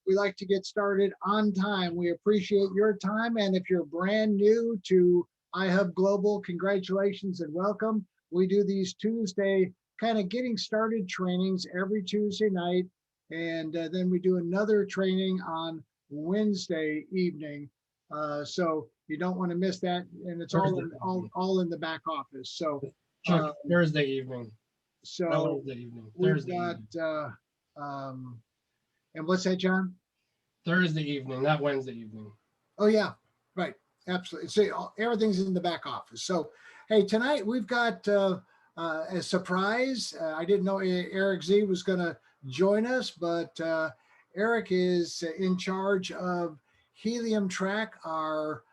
we like to get started on time. We appreciate your time. And if you're brand new to ihub Global, congratulations and welcome. We do these Tuesday kind of getting started trainings every Tuesday night. And then we do another training on Wednesday evening. So you don't want to miss that. And it's all in the back office. So Chuck, Thursday evening. So we've got, and what's that, John? Thursday evening, not Wednesday evening. Oh yeah, right, absolutely. So everything's in the back office. So, hey, tonight we've got a surprise. I didn't know Eric Z was going to join us, but Eric is in charge of Helium Track, our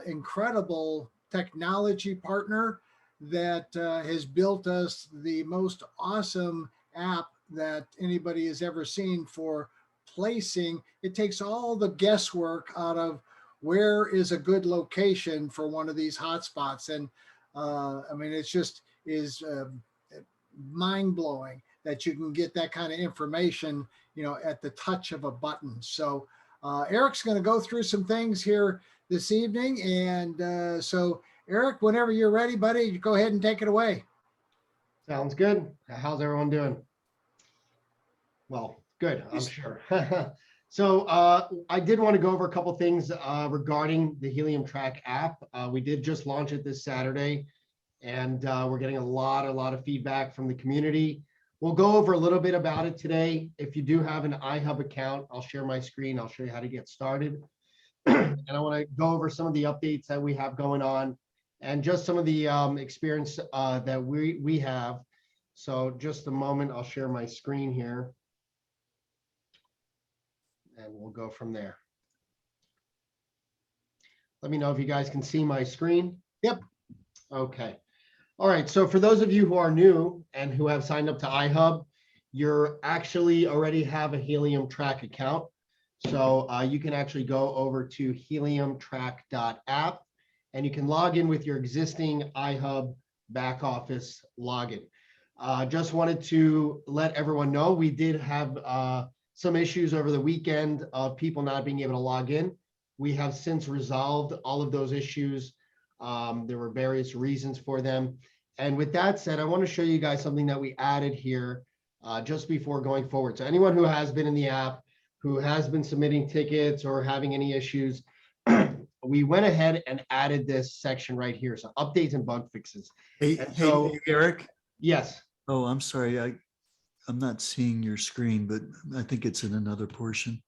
incredible technology partner that has built us the most awesome app that anybody has ever seen for placing. It takes all the guesswork out of where is a good location for one of these hotspots. And I mean, it's just is mind blowing that you can get that kind of information, you know, at the touch of a button. So Eric's going to go through some things here this evening. And so Eric, whenever you're ready, buddy, you go ahead and take it away. Sounds good. How's everyone doing? Well, good, I'm sure. So I did want to go over a couple things regarding the Helium Track app. We did just launch it this Saturday, and we're getting a lot of feedback from the community. We'll go over a little bit about it today. If you do have an ihub account, I'll share my screen. I'll show you how to get started. And I want to go over some of the updates that we have going on and just some of the experience that we have. So just a moment, I'll share my screen here. And we'll go from there. Let me know if you guys can see my screen. Yep. Okay. All right. So for those of you who are new and who have signed up to ihub, you're actually already have a Helium Track account. So you can actually go over to heliumtrack.app and you can log in with your existing ihub back office login. Just wanted to let everyone know we did have some issues over the weekend of people not being able to log in. We have since resolved all of those issues. There were various reasons for them. And with that said, I want to show you guys something that we added here just before going forward. So anyone who has been in the app, who has been submitting tickets or having any issues, we went ahead and added this section right here. So updates and bug fixes. Hey, Eric. Yes. Oh, I'm sorry. I'm not seeing your screen, but I think it's in another portion.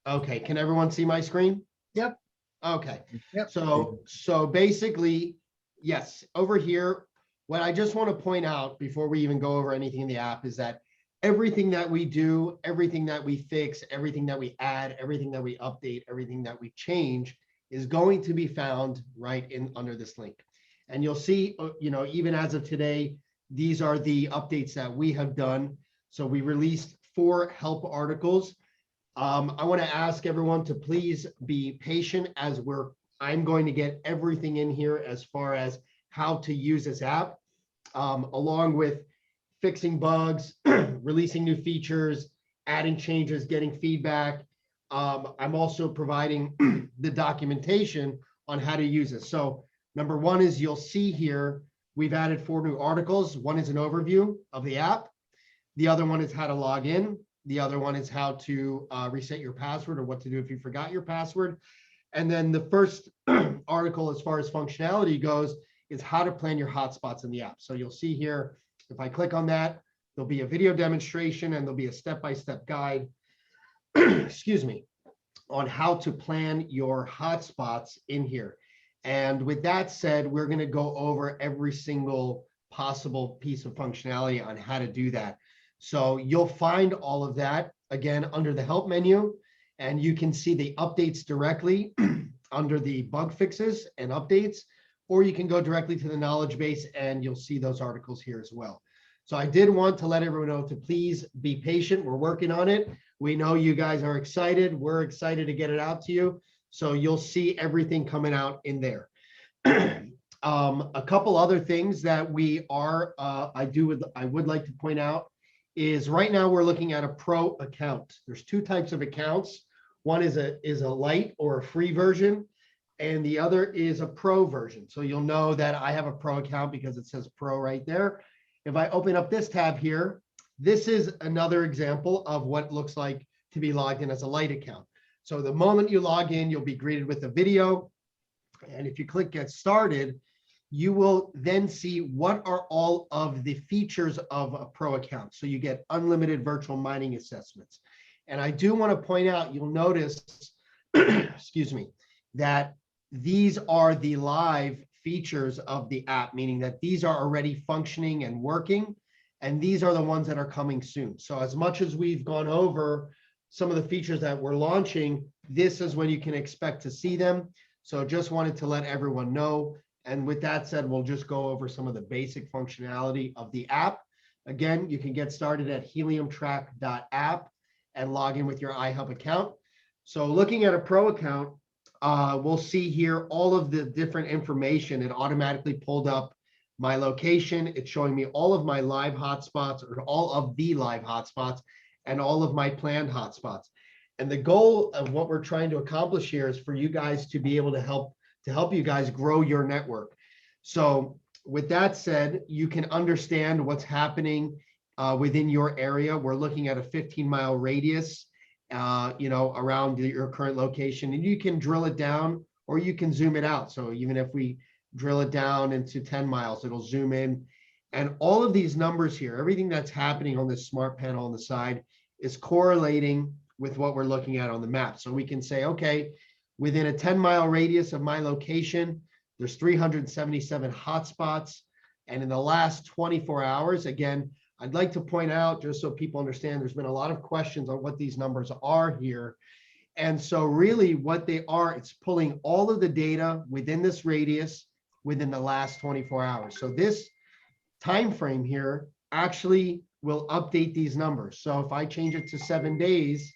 Okay. Can everyone see my screen? Yep. Okay. Yep. So basically, yes, over here, what I just want to point out before we even go over anything in the app is that everything that we do, everything that we fix, everything that we add, everything that we update, everything that we change is going to be found right in under this link. And you'll see, you know, even as of today, these are the updates that we have done. So we released 4 help articles. I want to ask everyone to please be patient as I'm going to get everything in here as far as how to use this app, along with fixing bugs, releasing new features, adding changes, getting feedback. I'm also providing the documentation on how to use it. So number one is you'll see here, we've added 4 new articles. One is an overview of the app. The other one is how to log in. The other one is how to reset your password or what to do if you forgot your password. And then the first article as far as functionality goes is how to plan your hotspots in the app. So you'll see here, if I click on that, there'll be a video demonstration and there'll be a step-by-step guide, excuse me, on how to plan your hotspots in here. And with that said, we're going to go over every single possible piece of functionality on how to do that. So you'll find all of that again under the help menu, and you can see the updates directly under the bug fixes and updates, or you can go directly to the knowledge base and you'll see those articles here as well. So I did want to let everyone know to please be patient. We're working on it. We know you guys are excited. We're excited to get it out to you. So you'll see everything coming out in there. A couple other things that we are, I would like to point out is right now we're looking at a pro account. There's 2 types of accounts. One is a light or a free version, and the other is a pro version. So you'll know that I have a pro account because it says pro right there. If I open up this tab here, this is another example of what it looks like to be logged in as a light account. So the moment you log in, you'll be greeted with a video. And if you click get started, you will then see what are all of the features of a pro account. So you get unlimited virtual mining assessments. And I do want to point out, you'll notice, excuse me, that these are the live features of the app, meaning that these are already functioning and working, and these are the ones that are coming soon. So as much as we've gone over some of the features that we're launching, this is when you can expect to see them. So just wanted to let everyone know. And with that said, we'll just go over some of the basic functionality of the app. Again, you can get started at heliumtrack.app and log in with your ihub account. So looking at a pro account, we'll see here all of the different information. It automatically pulled up my location. It's showing me all of my live hotspots, or all of the live hotspots, and all of my planned hotspots. And the goal of what we're trying to accomplish here is for you guys to be able to help you guys grow your network. So with that said, you can understand what's happening within your area. We're looking at a 15-mile radius, around your current location, and you can drill it down or you can zoom it out. So even if we drill it down into 10 miles, it'll zoom in. And all of these numbers here, everything that's happening on this smart panel on the side is correlating with what we're looking at on the map. So we can say, okay, within a 10-mile radius of my location, there's 377 hotspots. And in the last 24 hours, again, I'd like to point out, just so people understand, there's been a lot of questions on what these numbers are here. And so really what they are, it's pulling all of the data within this radius within the last 24 hours. So this time frame here actually will update these numbers. So if I change it to 7 days,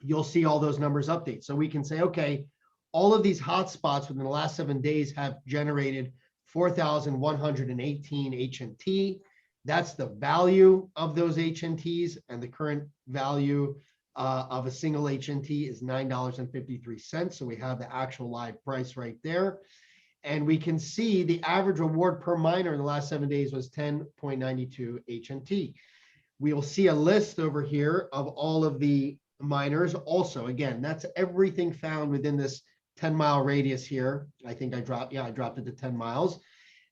you'll see all those numbers update. So we can say, okay, all of these hotspots within the last 7 days have generated 4,118 HNT. That's the value of those HNTs, and the current value of a single HNT is $9.53. So we have the actual live price right there. And we can see the average reward per miner in the last 7 days was 10.92 HNT. We will see a list over here of all of the miners. Also, again, that's everything found within this 10-mile radius here. I think I dropped it to 10 miles.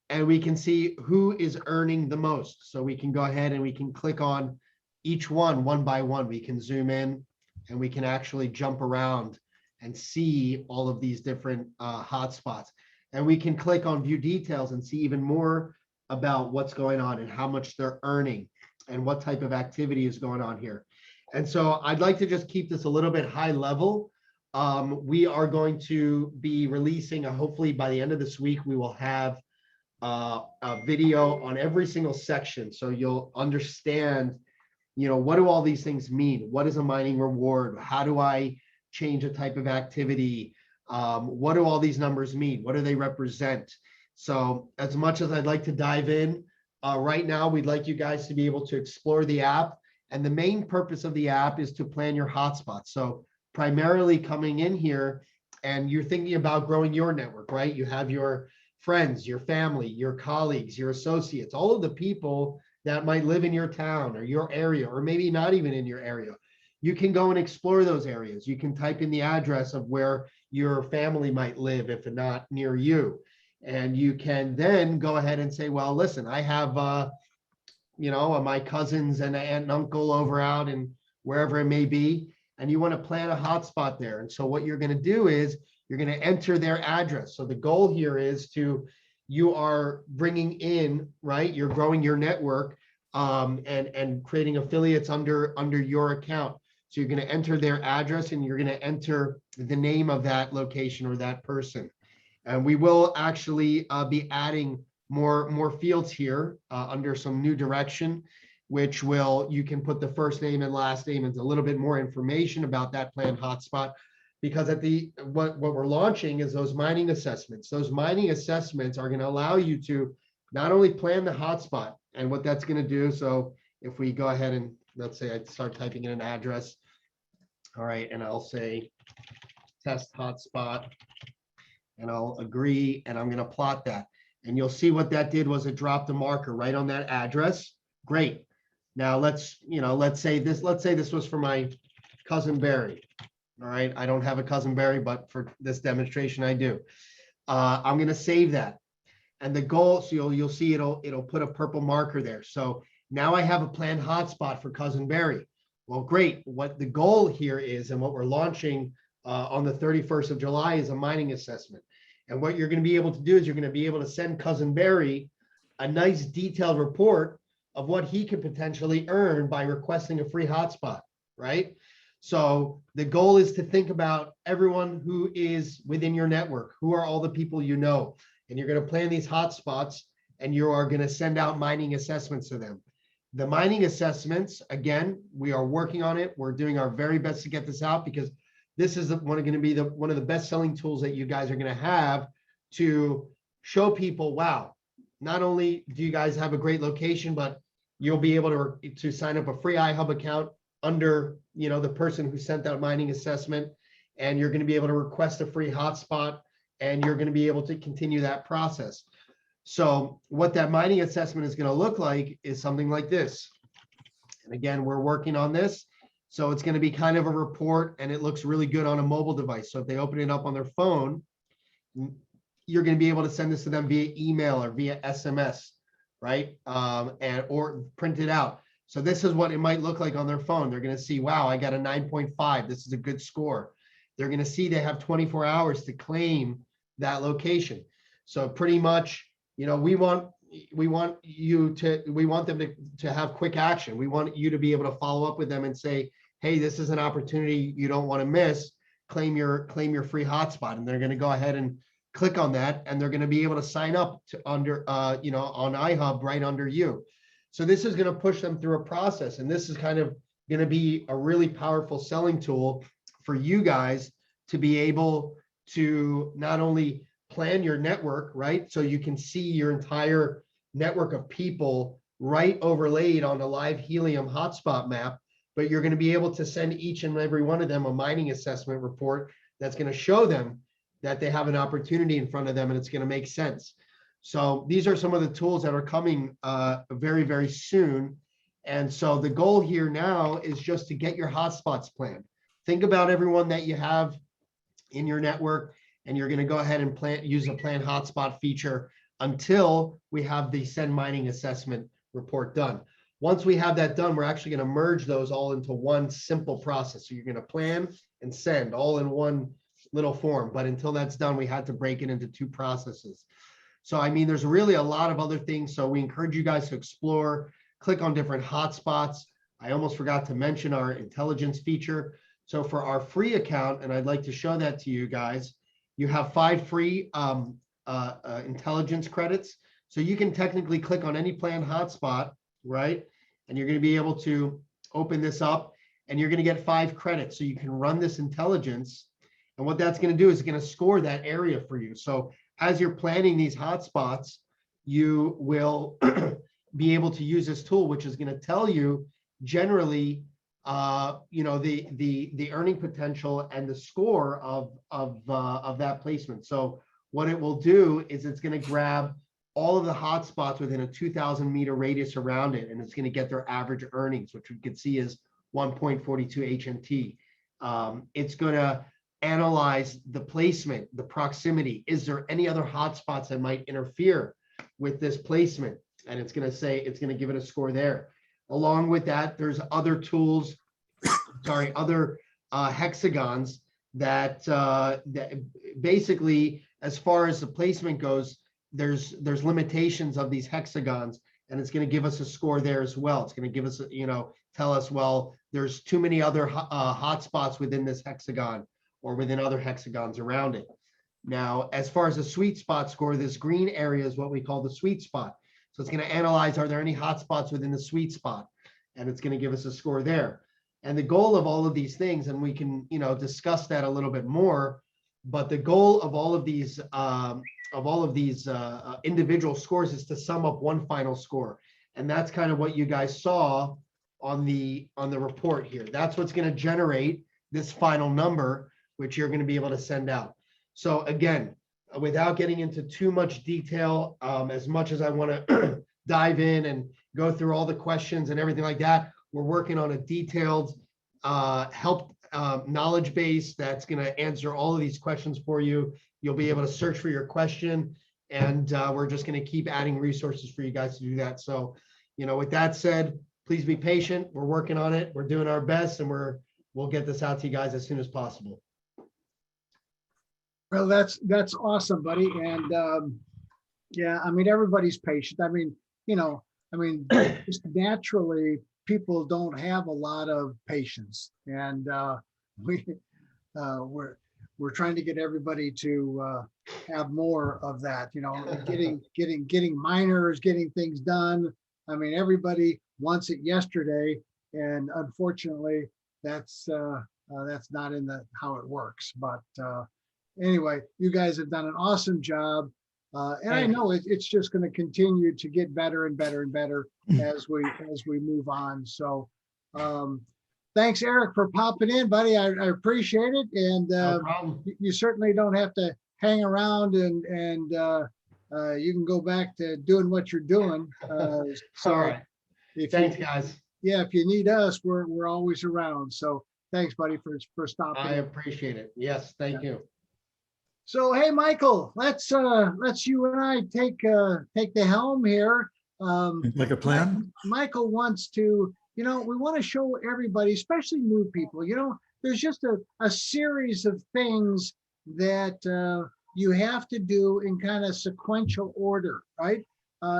And we can see who is earning the most. So we can go ahead and we can click on each one by one. We can zoom in and we can actually jump around and see all of these different hotspots. And we can click on view details and see even more about what's going on and how much they're earning and what type of activity is going on here. And so I'd like to just keep this a little bit high level. We are going to be releasing, hopefully by the end of this week, we will have a video on every single section. So you'll understand, what do all these things mean? What is a mining reward? How do I change a type of activity? What do all these numbers mean? What do they represent? So as much as I'd like to dive in, right now, we'd like you guys to be able to explore the app. And the main purpose of the app is to plan your hotspots. So primarily coming in here and you're thinking about growing your network, right? You have your friends, your family, your colleagues, your associates, all of the people that might live in your town or your area, or maybe not even in your area. You can go and explore those areas. You can type in the address of where your family might live if not near you. And you can then go ahead and say, well, listen, I have, my cousins and aunt and uncle over out and wherever it may be, and you want to plan a hotspot there. And so what you're going to do is you're going to enter their address. So the goal here is you are bringing in, right? You're growing your network and creating affiliates under your account. So you're going to enter their address and you're going to enter the name of that location or that person. And we will actually be adding more fields here under some new direction, which you can put the first name and last name and a little bit more information about that planned hotspot. Because what we're launching is those mining assessments. Those mining assessments are going to allow you to not only plan the hotspot and what that's going to do. So if we go ahead and let's say I start typing in an address, All right, and I'll say test hotspot, and I'll agree, and I'm going to plot that. And you'll see what that did was it dropped a marker right on that address. Great. Now let's say this was for my cousin Barry. All right, I don't have a cousin Barry, but for this demonstration I do. I'm going to save that. And the goal, so you'll see it'll put a purple marker there. So now I have a planned hotspot for cousin Barry. Well, great. What the goal here is, and what we're launching on the 31st of July is a mining assessment. And what you're going to be able to do is you're going to be able to send cousin Barry a nice detailed report of what he could potentially earn by requesting a free hotspot, right? So the goal is to think about everyone who is within your network. Who are all the people you know? And you're going to plan these hotspots, and you are going to send out mining assessments to them. The mining assessments, again, we are working on it. We're doing our very best to get this out, because this is going to be one of the best selling tools that you guys are going to have to show people, wow, not only do you guys have a great location, but you'll be able to sign up a free ihub account under the person who sent that mining assessment, and you're going to be able to request a free hotspot, and you're going to be able to continue that process. So what that mining assessment is going to look like is something like this. And again, we're working on this. So it's going to be kind of a report, and it looks really good on a mobile device. So if they open it up on their phone, you're going to be able to send this to them via email or via SMS, right? Or print it out. So this is what it might look like on their phone. They're going to see, wow, I got a 9.5. This is a good score. They're going to see they have 24 hours to claim that location. So pretty much, we want them to have quick action. We want you to be able to follow up with them and say, hey, this is an opportunity you don't want to miss. Claim your free hotspot. And they're going to go ahead and click on that, and they're going to be able to sign up to on ihub right under you. So this is going to push them through a process, and this is kind of going to be a really powerful selling tool for you guys to be able to not only plan your network, right? So you can see your entire network of people right overlaid on a live helium hotspot map, but you're going to be able to send each and every one of them a mining assessment report that's going to show them that they have an opportunity in front of them, and it's going to make sense. So these are some of the tools that are coming very, very soon. And so the goal here now is just to get your hotspots planned. Think about everyone that you have in your network, and you're going to go ahead and use a planned hotspot feature until we have the send mining assessment report done. Once we have that done, we're actually going to merge those all into one simple process. So you're going to plan and send all in one little form. But until that's done, we had to break it into two processes. So, I mean, there's really a lot of other things. So we encourage you guys to explore, click on different hotspots. I almost forgot to mention our intelligence feature. So for our free account, and I'd like to show that to you guys, you have 5 free intelligence credits. So you can technically click on any planned hotspot, right? And you're going to be able to open this up, and you're going to get 5 credits. So you can run this intelligence. And what that's going to do is it's going to score that area for you. So as you're planning these hotspots, you will be able to use this tool, which is going to tell you generally, the earning potential and the score of that placement. So what it will do is it's going to grab all of the hotspots within a 2,000 meter radius around it, and it's going to get their average earnings, which we can see is 1.42 HNT. It's going to analyze the placement, the proximity. Is there any other hotspots that might interfere with this placement? And it's going to say, it's going to give it a score there. Along with that, there's other tools, other hexagons that basically, as far as the placement goes, there's limitations of these hexagons, and it's going to give us a score there as well. It's going to give us, tell us, well, there's too many other hotspots within this hexagon or within other hexagons around it. Now, as far as the sweet spot score, this green area is what we call the sweet spot. So it's going to analyze, are there any hotspots within the sweet spot? And it's going to give us a score there. And the goal of all of these things, and we can, discuss that a little bit more, but the goal of all of these individual scores is to sum up one final score. And that's kind of what you guys saw on the report here. That's what's going to generate this final number, which you're going to be able to send out. So again, without getting into too much detail, as much as I want to dive in and go through all the questions and everything like that, we're working on a detailed help knowledge base that's going to answer all of these questions for you. You'll be able to search for your question, and we're just going to keep adding resources for you guys to do that. So, with that said, please be patient. We're working on it. We're doing our best, and we'll get this out to you guys as soon as possible. Well, that's awesome, buddy. And yeah, I mean, everybody's patient. I mean, just naturally, people don't have a lot of patience, and we're trying to get everybody to have more of that. Getting minors, getting things done. I mean, everybody wants it yesterday, and unfortunately, that's not in how it works. But anyway, you guys have done an awesome job. And I know it's just going to continue to get better and better and better as we move on. So thanks, Eric, for popping in, buddy. I appreciate it. And No problem. you certainly don't have to hang around, and you can go back to doing what you're doing. All right. Thanks, guys. Yeah, if you need us, we're always around. So thanks, buddy, for stopping. I appreciate it. Yes, thank you. So, hey, Michael, let's you and I take the helm here. Like a plan? Michael wants to, we want to show everybody, especially new people, there's just a series of things that you have to do in kind of sequential order, right?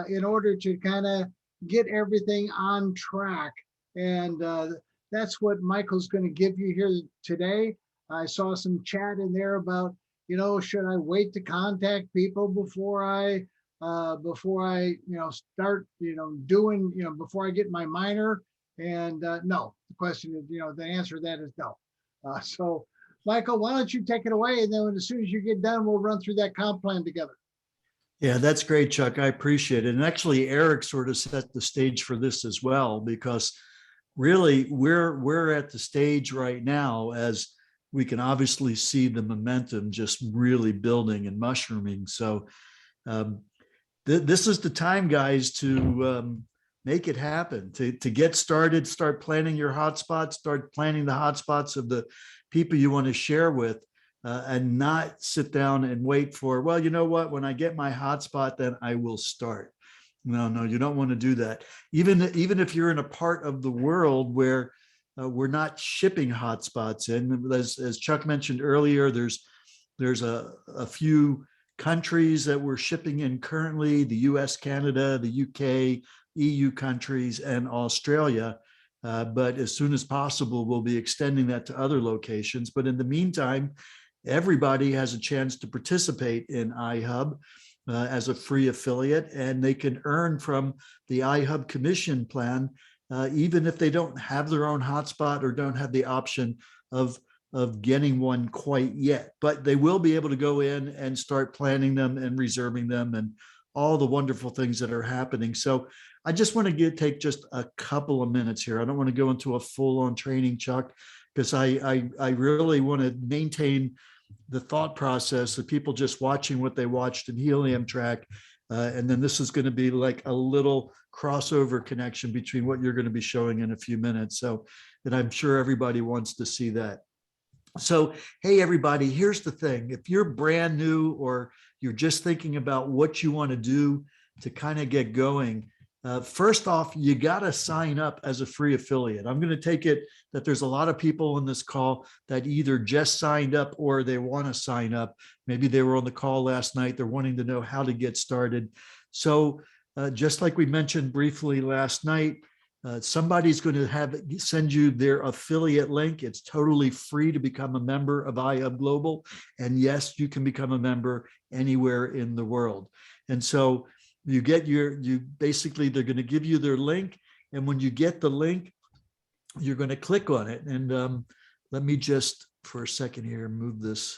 In order to kind of get everything on track. And that's what Michael's going to give you here today. I saw some chat in there about, should I wait to contact people before I start, doing, before I get my minor? And no, the question is, the answer to that is no. So Michael, why don't you take it away? And then as soon as you get done, we'll run through that comp plan together. Yeah, that's great, Chuck. I appreciate it. And actually, Eric sort of set the stage for this as well, because really we're at the stage right now, as we can obviously see the momentum just really building and mushrooming. So this is the time, guys, to make it happen, to get started, start planning your hotspots, start planning the hotspots of the people you want to share with, and not sit down and wait for, well, you know what, when I get my hotspot, then I will start. No, you don't want to do that. Even if you're in a part of the world where we're not shipping hotspots in, as Chuck mentioned earlier, there's a few countries that we're shipping in currently: the US, Canada, the UK, EU countries, and Australia. But as soon as possible, we'll be extending that to other locations. But in the meantime, everybody has a chance to participate in ihub as a free affiliate, and they can earn from the ihub commission plan, even if they don't have their own hotspot or don't have the option of getting one quite yet. But they will be able to go in and start planning them and reserving them and all the wonderful things that are happening. So I just want to take just a couple of minutes here. I don't want to go into a full-on training, Chuck, because I really want to maintain the thought process of people just watching what they watched in Helium Track. And then this is going to be like a little crossover connection between what you're going to be showing in a few minutes. So, and I'm sure everybody wants to see that. So, hey, everybody, here's the thing. If you're brand new or you're just thinking about what you want to do to kind of get going, first off, you got to sign up as a free affiliate. I'm going to take it that there's a lot of people on this call that either just signed up or they want to sign up. Maybe they were on the call last night. They're wanting to know how to get started. So just like we mentioned briefly last night, somebody's going to send you their affiliate link. It's totally free to become a member of ihub Global. And yes, you can become a member anywhere in the world. And so you basically, they're going to give you their link. And when you get the link, you're going to click on it. And let me just, for a second here, move this.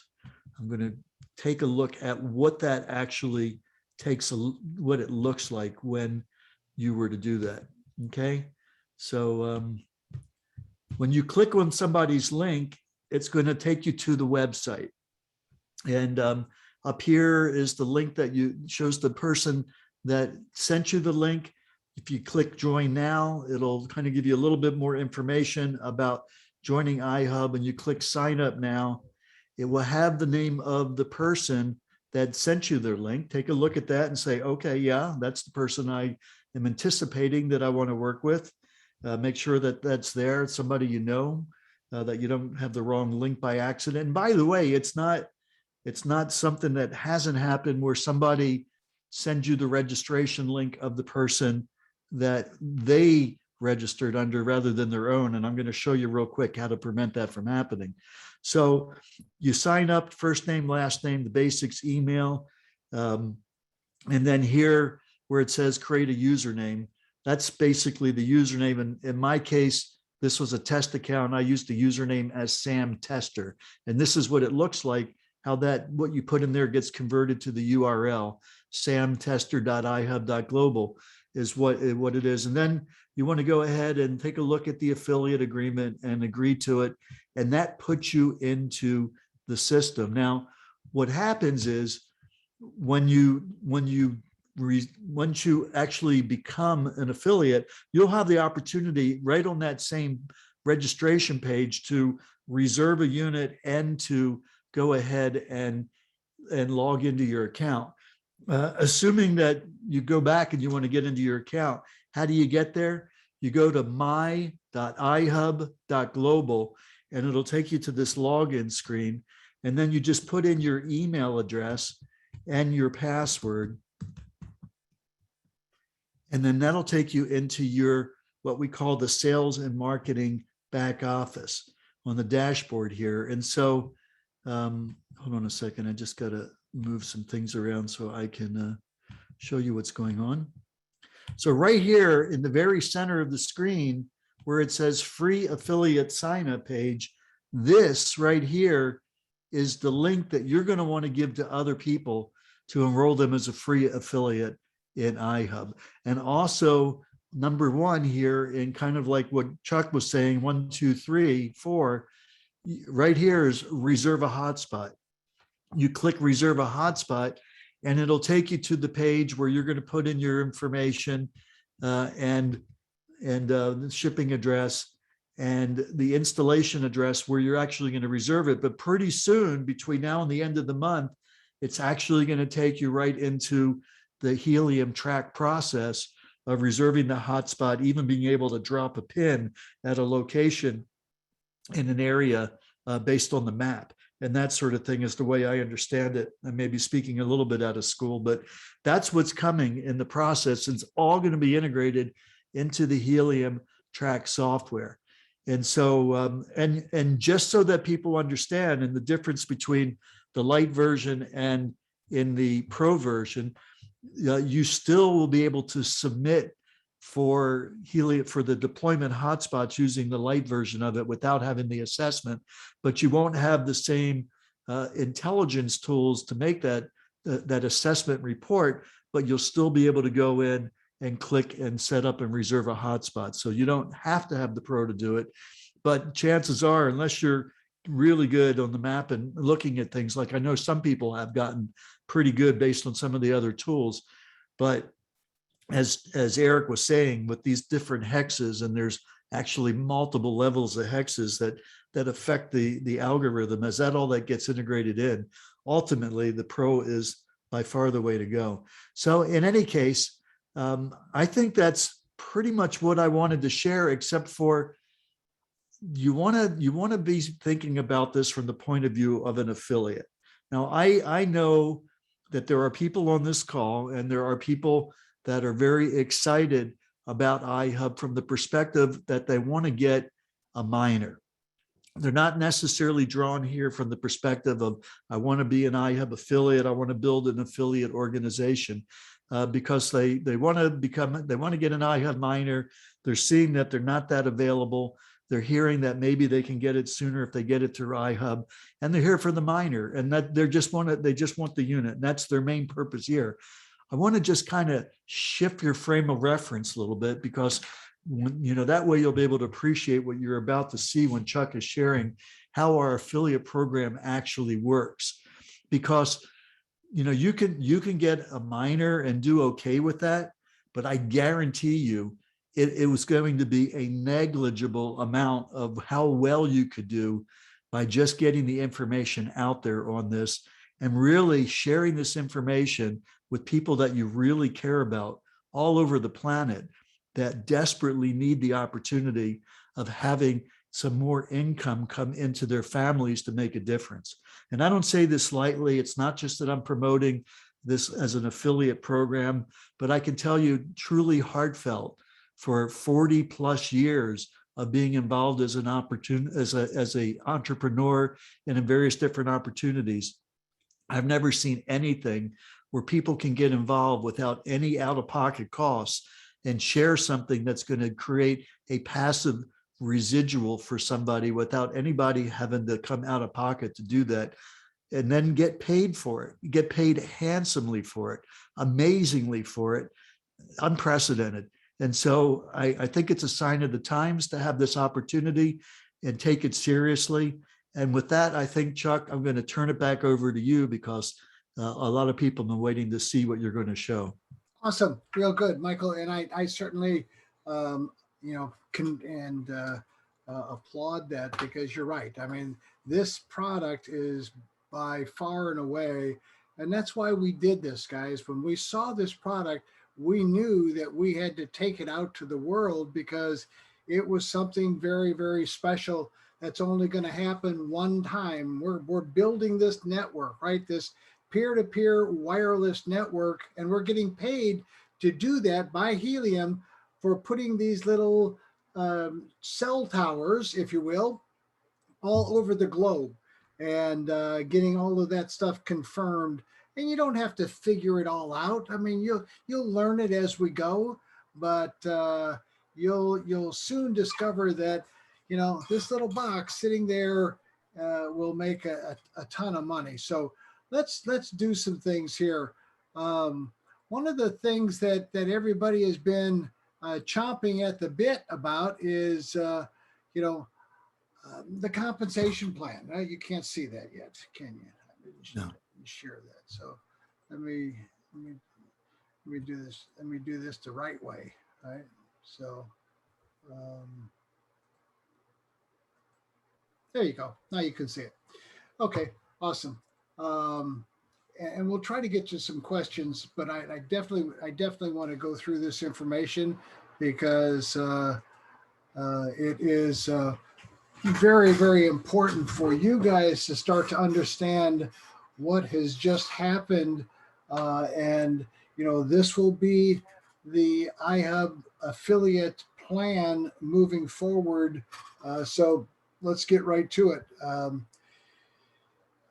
I'm going to take a look at what that actually what it looks like when you were to do that. Okay. So when you click on somebody's link, it's going to take you to the website. And up here is the link that shows the person that sent you the link. If you click join now, it'll kind of give you a little bit more information about joining ihub, and you click sign up now. It will have the name of the person that sent you their link. Take a look at that and say, okay, yeah, that's the person I am anticipating that I want to work with. Make sure that that's there, somebody you know, that you don't have the wrong link by accident. And by the way, it's not something that hasn't happened where somebody sends you the registration link of the person that they registered under rather than their own. And I'm going to show you real quick how to prevent that from happening. So you sign up, first name, last name, the basics, email. And then here where it says create a username, that's basically the username. And in my case, this was a test account. I used the username as Sam Tester. And this is what it looks like, how what you put in there gets converted to the URL. samtester.ihub.global is what it is. And then you want to go ahead and take a look at the affiliate agreement and agree to it. And that puts you into the system. Now, what happens is once you actually become an affiliate, you'll have the opportunity right on that same registration page to reserve a unit and to go ahead and log into your account. Assuming that you go back and you want to get into your account, how do you get there? You go to my.ihub.global and it'll take you to this login screen. And then you just put in your email address and your password. And then that'll take you into your, what we call the sales and marketing back office on the dashboard here. And so, hold on a second. I just got to move some things around so I can show you what's going on. So right here in the very center of the screen where it says free affiliate sign up page, this right here is the link that you're going to want to give to other people to enroll them as a free affiliate in ihub. And also number one here, in kind of like what Chuck was saying, 1, 2, 3, 4, right here is reserve a hotspot. You click reserve a hotspot and it'll take you to the page where you're going to put in your information and the shipping address and the installation address where you're actually going to reserve it. But pretty soon, between now and the end of the month, it's actually going to take you right into the Helium track process of reserving the hotspot, even being able to drop a pin at a location in an area based on the map. And that sort of thing is the way I understand it. I may be speaking a little bit out of school, but that's what's coming in the process. It's all going to be integrated into the Helium track software. And so, and just so that people understand, and the difference between the light version and in the pro version, you still will be able to submit for Helium for the deployment hotspots using the light version of it without having the assessment, but you won't have the same intelligence tools to make that assessment report, but you'll still be able to go in and click and set up and reserve a hotspot. So you don't have to have the pro to do it, but chances are, unless you're really good on the map and looking at things, like I know some people have gotten pretty good based on some of the other tools, but as Eric was saying, with these different hexes, and there's actually multiple levels of hexes that affect the algorithm, as that all that gets integrated in, ultimately the pro is by far the way to go. So in any case, I think that's pretty much what I wanted to share, except for you want to be thinking about this from the point of view of an affiliate. Now, I know that there are people on this call, and there are people that are very excited about ihub from the perspective that they want to get a minor. They're not necessarily drawn here from the perspective of, I want to be an ihub affiliate, I want to build an affiliate organization, because they want to get an ihub minor. They're seeing that they're not that available. They're hearing that maybe they can get it sooner if they get it through ihub, and they're here for the minor, and that they just want the unit, and that's their main purpose here. I want to just kind of shift your frame of reference a little bit, because that way you'll be able to appreciate what you're about to see when Chuck is sharing how our affiliate program actually works. Because you can get a minor and do okay with that, but I guarantee you it was going to be a negligible amount of how well you could do by just getting the information out there on this and really sharing this information with people that you really care about all over the planet that desperately need the opportunity of having some more income come into their families to make a difference. And I don't say this lightly. It's not just that I'm promoting this as an affiliate program, but I can tell you truly heartfelt for 40 plus years of being involved as an as a entrepreneur and in various different opportunities. I've never seen anything where people can get involved without any out-of-pocket costs and share something that's going to create a passive residual for somebody without anybody having to come out of pocket to do that, and then get paid for it, get paid handsomely for it, amazingly for it, unprecedented. And so I think it's a sign of the times to have this opportunity and take it seriously. And with that, I think, Chuck, I'm going to turn it back over to you because a lot of people have been waiting to see what you're going to show. Awesome. Real good, Michael. And I certainly, can applaud that, because you're right. I mean, this product is by far and away, and that's why we did this, guys. When we saw this product, we knew that we had to take it out to the world because it was something very, very special that's only going to happen one time. We're building this network, right? This peer-to-peer wireless network, and we're getting paid to do that by Helium for putting these little cell towers, if you will, all over the globe, and getting all of that stuff confirmed. And you don't have to figure it all out. I mean, you'll learn it as we go, but you'll soon discover that this little box sitting there will make a ton of money. So let's do some things here. One of the things that everybody has been chomping at the bit about is the compensation plan. You can't see that yet, can you? No. Share that. So let me do this. Let me do this the right way. Right. So there you go. Now you can see it. Okay. Awesome. And we'll try to get to some questions, but I definitely want to go through this information because it is very, very important for you guys to start to understand what has just happened. And this will be the ihub affiliate plan moving forward. So let's get right to it.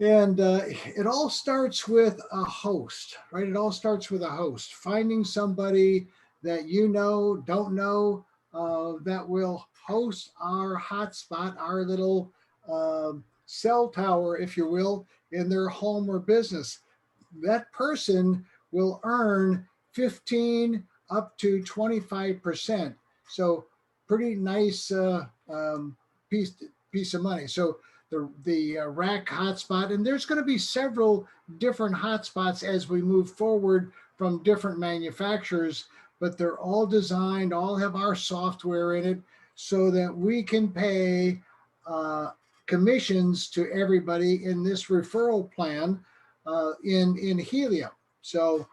And it all starts with a host, right? It all starts with a host, finding somebody that don't know, that will host our hotspot, our little cell tower, if you will, in their home or business. That person will earn 15 up to 25%. So pretty nice piece of money. So the rack hotspot, and there's going to be several different hotspots as we move forward from different manufacturers, but they're all designed, all have our software in it so that we can pay commissions to everybody in this referral plan in Helium. So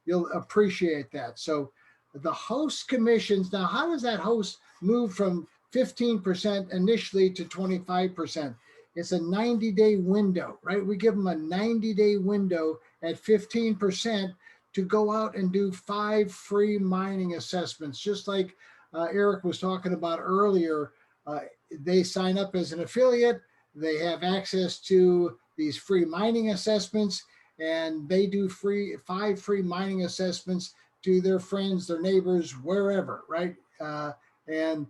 you'll appreciate that. So the host commissions, now how does that host move from 15% initially to 25%? It's a 90-day window, right? We give them a 90-day window at 15% to go out and do 5 free mining assessments. Just like Eric was talking about earlier, they sign up as an affiliate, they have access to these free mining assessments, and they do 5 free mining assessments to their friends, their neighbors, wherever, right? And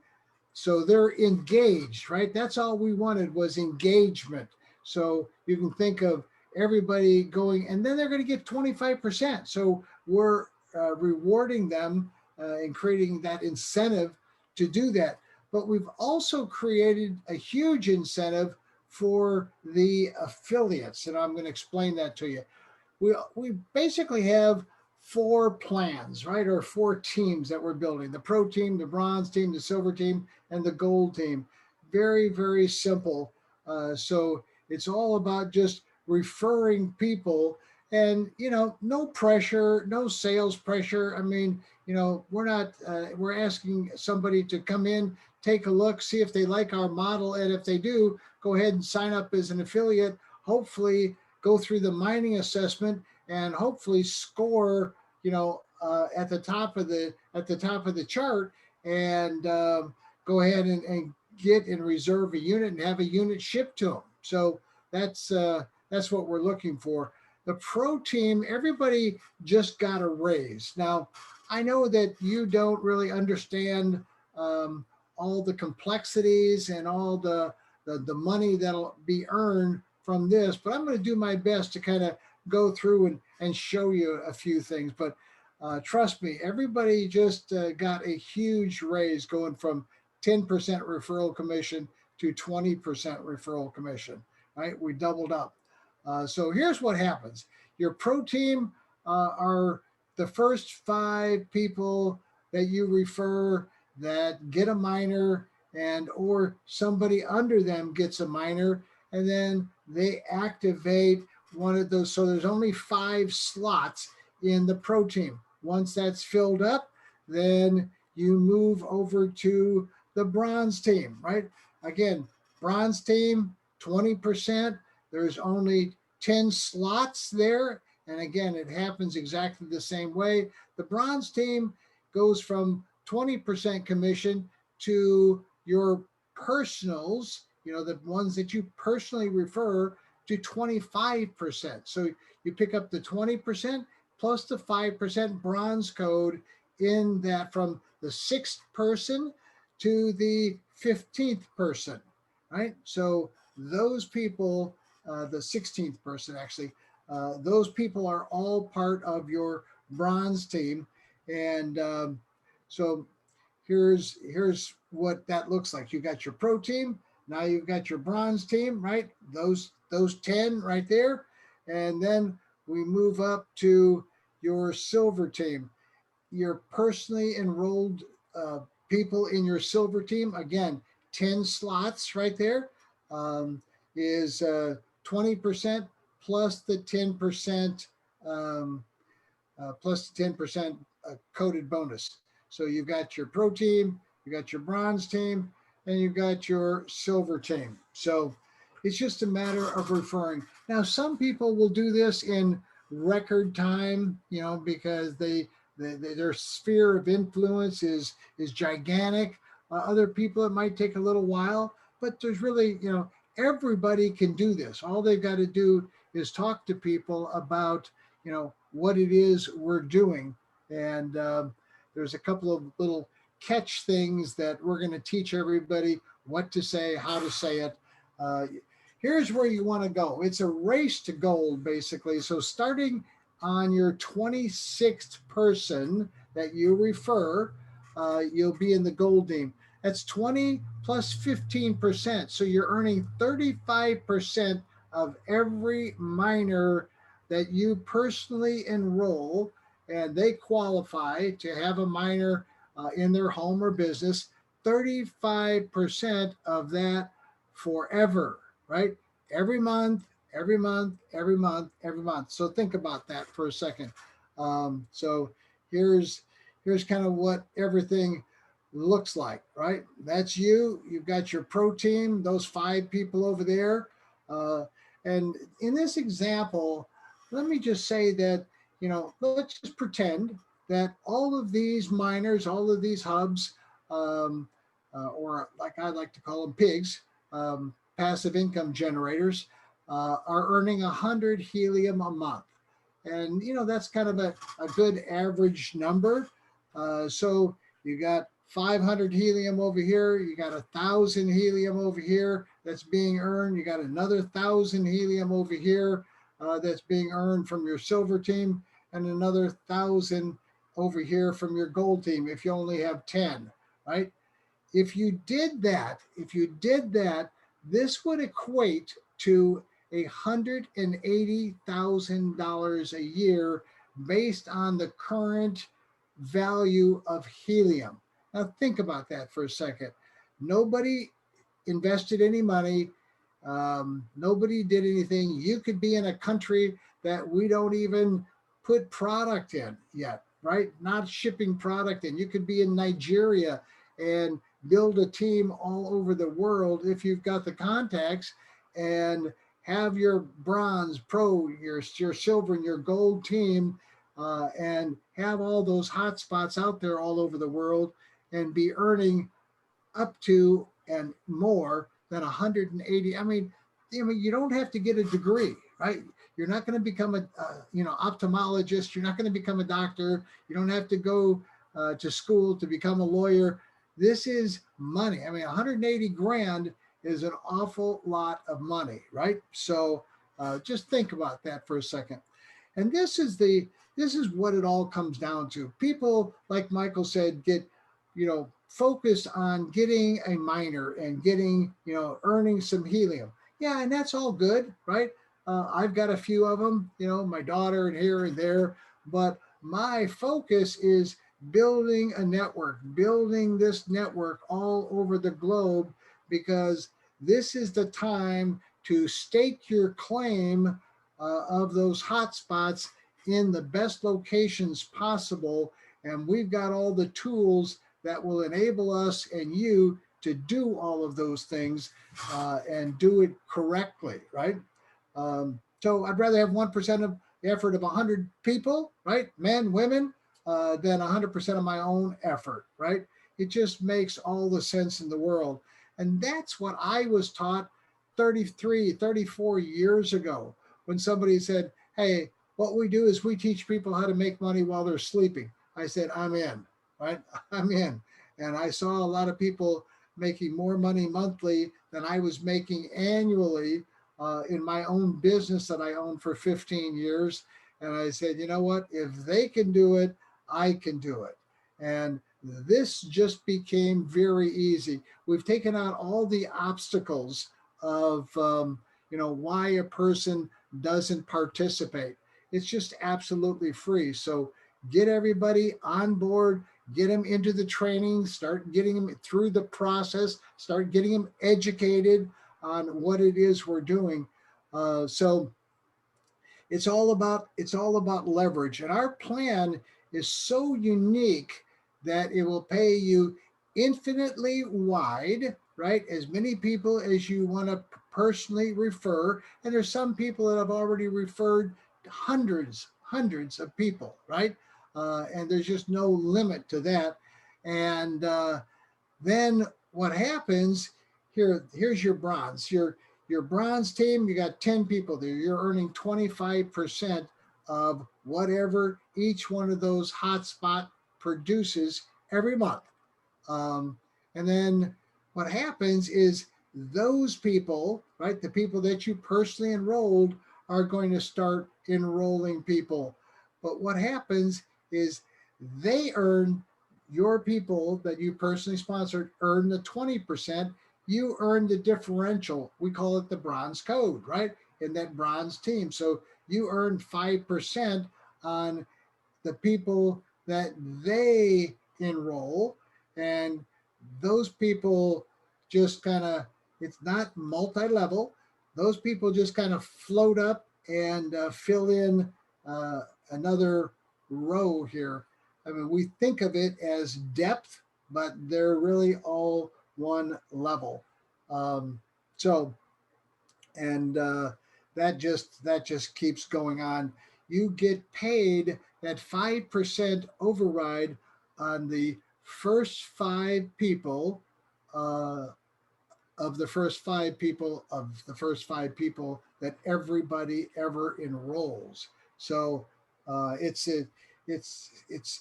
so they're engaged, right? That's all we wanted was engagement. So you can think of everybody going, and then they're going to get 25%. So we're rewarding them and creating that incentive to do that. but we've also created a huge incentive for the affiliates. And I'm going to explain that to you. We basically have 4 plans, right? Or 4 teams that we're building: the pro team, the bronze team, the silver team, and the gold team. Very, very simple. So it's all about just referring people, and, no pressure, no sales pressure. I mean, we're not, we're asking somebody to come in, take a look, see if they like our model. And if they do, go ahead and sign up as an affiliate, hopefully go through the mining assessment, and hopefully score, at the top of the chart, and go ahead and get and reserve a unit and have a unit shipped to them. So that's what we're looking for. The pro team, everybody just got a raise. Now, I know that you don't really understand all the complexities and all the money that'll be earned from this, but I'm going to do my best to kind of go through and show you a few things. But trust me, everybody just got a huge raise, going from 10% referral commission to 20% referral commission, right? We doubled up. So here's what happens. Your pro team are the first 5 people that you refer that get a miner, and or somebody under them gets a miner, and then they activate one of those. So there's only 5 slots in the pro team. Once that's filled up, then you move over to the bronze team, right? Again, bronze team, 20%. There's only 10 slots there. And again, it happens exactly the same way. The bronze team goes from 20% commission to your personals, the ones that you personally refer, to 25%. So you pick up the 20% plus the 5% bronze code in that, from the 6th person to the 15th person, right? So those people, the 16th person actually, those people are all part of your bronze team. And so here's what that looks like. You got your pro team, now you've got your bronze team, right? Those 10 right there. And then we move up to your silver team. Your personally enrolled people in your silver team, again, 10 slots right there, is 20% plus the 10% coded bonus. So you've got your pro team, you got your bronze team, and you've got your silver team. So it's just a matter of referring. Now, some people will do this in record time, because their sphere of influence is gigantic. Other people, it might take a little while, but there's really, everybody can do this. All they've got to do is talk to people about, what it is we're doing. And there's a couple of little catch things that we're going to teach everybody what to say, how to say it. Here's where you want to go. It's a race to gold, basically. So starting on your 26th person that you refer, you'll be in the gold team. That's 20 plus 15%. So you're earning 35% of every miner that you personally enroll, and they qualify to have a miner in their home or business. 35% of that forever, right? Every month, every month, every month, every month. So think about that for a second. So here's kind of what everything looks like, right? That's you. You've got your pro team, those 5 people over there. And in this example, let me just say that, let's just pretend that all of these miners, all of these hubs, or like I like to call them pigs, passive income generators, are earning 100 helium a month. And, that's kind of a good average number. So you got 500 helium over here. You got 1,000 helium over here that's being earned. You got another 1,000 helium over here that's being earned from your silver team, and another 1,000 over here from your gold team if you only have 10, right? if you did that, this would equate to $180,000 a year based on the current value of helium. Now think about that for a second. Nobody invested any money. Nobody did anything. You could be in a country that we don't even put product in yet, right? Not shipping product in. You could be in Nigeria and build a team all over the world if you've got the contacts, and have your bronze, pro, your silver, and your gold team, and have all those hot spots out there all over the world, and be earning up to and more than 180. I mean, you don't have to get a degree, right? You're not going to become a ophthalmologist. You're not going to become a doctor. You don't have to go to school to become a lawyer. This is money. I mean, 180 grand is an awful lot of money, right? So just think about that for a second. And this is what it all comes down to. People, like Michael said, get, focused on getting a minor and getting, earning some helium. Yeah, and that's all good, right? I've got a few of them, my daughter and here and there, but my focus is building a network, building this network all over the globe, because this is the time to stake your claim of those hotspots in the best locations possible. And we've got all the tools that will enable us and you to do all of those things and do it correctly, right? So I'd rather have 1% of the effort of 100 people, right? Men, women, than 100% of my own effort, right? It just makes all the sense in the world. And that's what I was taught 33, 34 years ago, when somebody said, hey, what we do is we teach people how to make money while they're sleeping. I said, I'm in, right? I'm in. And I saw a lot of people making more money monthly than I was making annually in my own business that I owned for 15 years. And I said, you know what? If they can do it, I can do it. And this just became very easy. We've taken out all the obstacles of, why a person doesn't participate. It's just absolutely free. So get everybody on board, get them into the training, start getting them through the process, start getting them educated on what it is we're doing. So it's all about leverage. And our plan is so unique that it will pay you infinitely wide, right? As many people as you want to personally refer. And there's some people that have already referred hundreds of people, right? And there's just no limit to that. And then what happens here's your bronze. Your bronze team, you got 10 people there. You're earning 25% of whatever each one of those hotspot produces every month. And then what happens is those people, right, the people that you personally enrolled are going to start enrolling people. But what happens is they earn, your people that you personally sponsored earn the 20%. You earn the differential. We call it the bronze code, right? In that bronze team. So you earn 5% on the people that they enroll. And those people just kind of, it's not multi-level. Those people just kind of float up and fill in another row here. I mean, we think of it as depth, but they're really all one level. That just keeps going on. You get paid that 5% override on the first 5 people of the first 5 people that everybody ever enrolls. So it's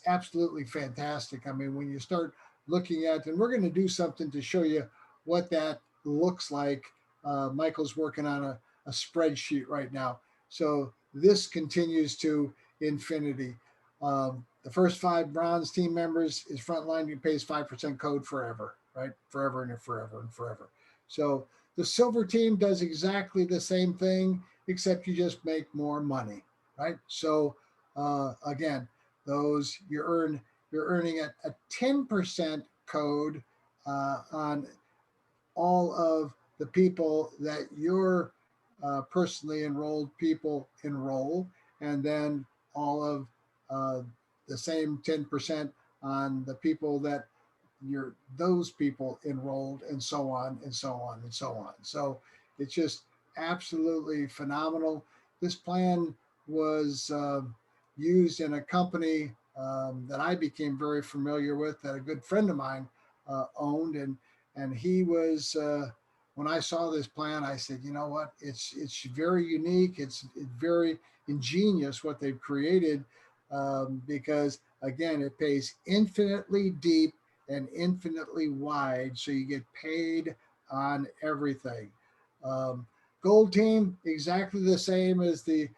absolutely fantastic. I mean, when you start looking at, and we're going to do something to show you what that looks like. Michael's working on a spreadsheet right now. So this continues to infinity. The first 5 bronze team members is frontline, you pays 5% code forever. right? Forever and forever and forever. So the silver team does exactly the same thing, except you just make more money, right? So again, those you're earning a 10% code on all of the people that your personally enrolled people enroll, and then all of the same 10% on the people that those people enrolled, and so on and so on and so on. So it's just absolutely phenomenal. This plan was used in a company that I became very familiar with, that a good friend of mine owned, and he was when I saw this plan, I said, you know what, it's very unique, it's very ingenious what they've created, because again, it pays infinitely deep and infinitely wide, so you get paid on everything. um, Gold team exactly the same as the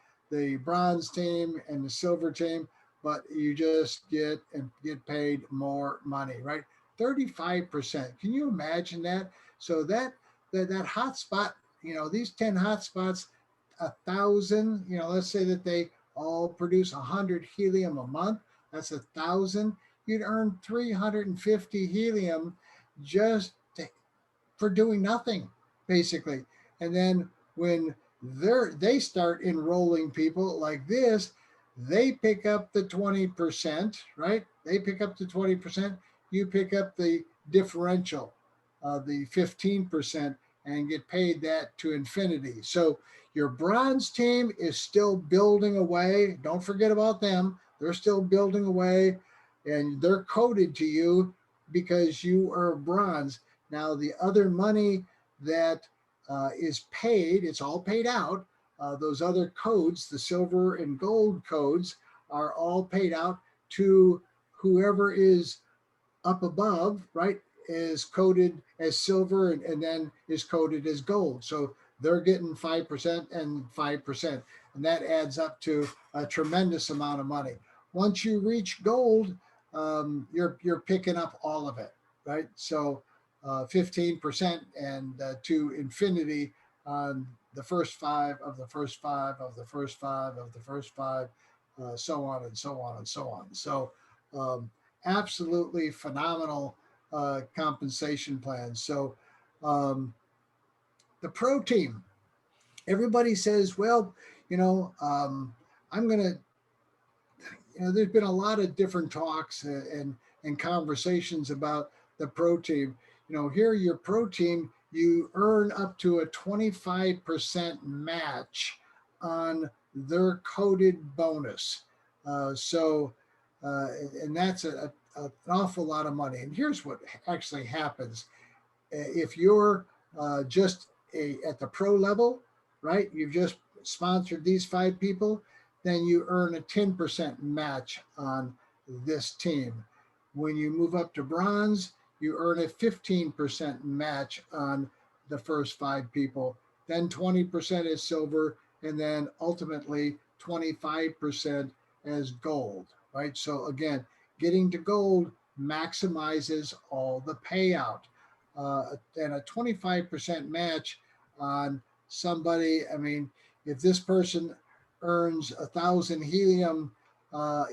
bronze team and the silver team, but you just get paid more money, right? 35%. Can you imagine that? So that hot spot, these 10 hot spots, 1,000, let's say that they all produce 100 helium a month. That's 1,000. You'd earn 350 helium just for doing nothing, basically. And then when they start enrolling people like this, they pick up the 20%, right? They pick up the 20%. You pick up the differential, the 15%, and get paid that to infinity. So your bronze team is still building away. Don't forget about them. They're still building away, and they're coded to you because you are bronze. Now, the other money that is paid, it's all paid out. Those other codes, the silver and gold codes, are all paid out to whoever is up above, right, is coded as silver, and then is coded as gold. So they're getting 5% and 5%. And that adds up to a tremendous amount of money. Once you reach gold, you're picking up all of it, right? So 15% and to infinity on the first five of the first five of the first five of the first five, so on and so on and so on. So absolutely phenomenal compensation plans. So the pro team, everybody says, well, I'm going to, there's been a lot of different talks and conversations about the pro team. Here, your pro team, you earn up to a 25% match on their coded bonus. So, and that's an awful lot of money. And here's what actually happens. If you're just at the pro level, right, you've just sponsored these 5 people, then you earn a 10% match on this team. When you move up to bronze, you earn a 15% match on the first 5 people. Then 20% is silver, and then ultimately 25% as gold, right? So again, getting to gold maximizes all the payout. And a 25% match on somebody, I mean, if this person earns 1,000 helium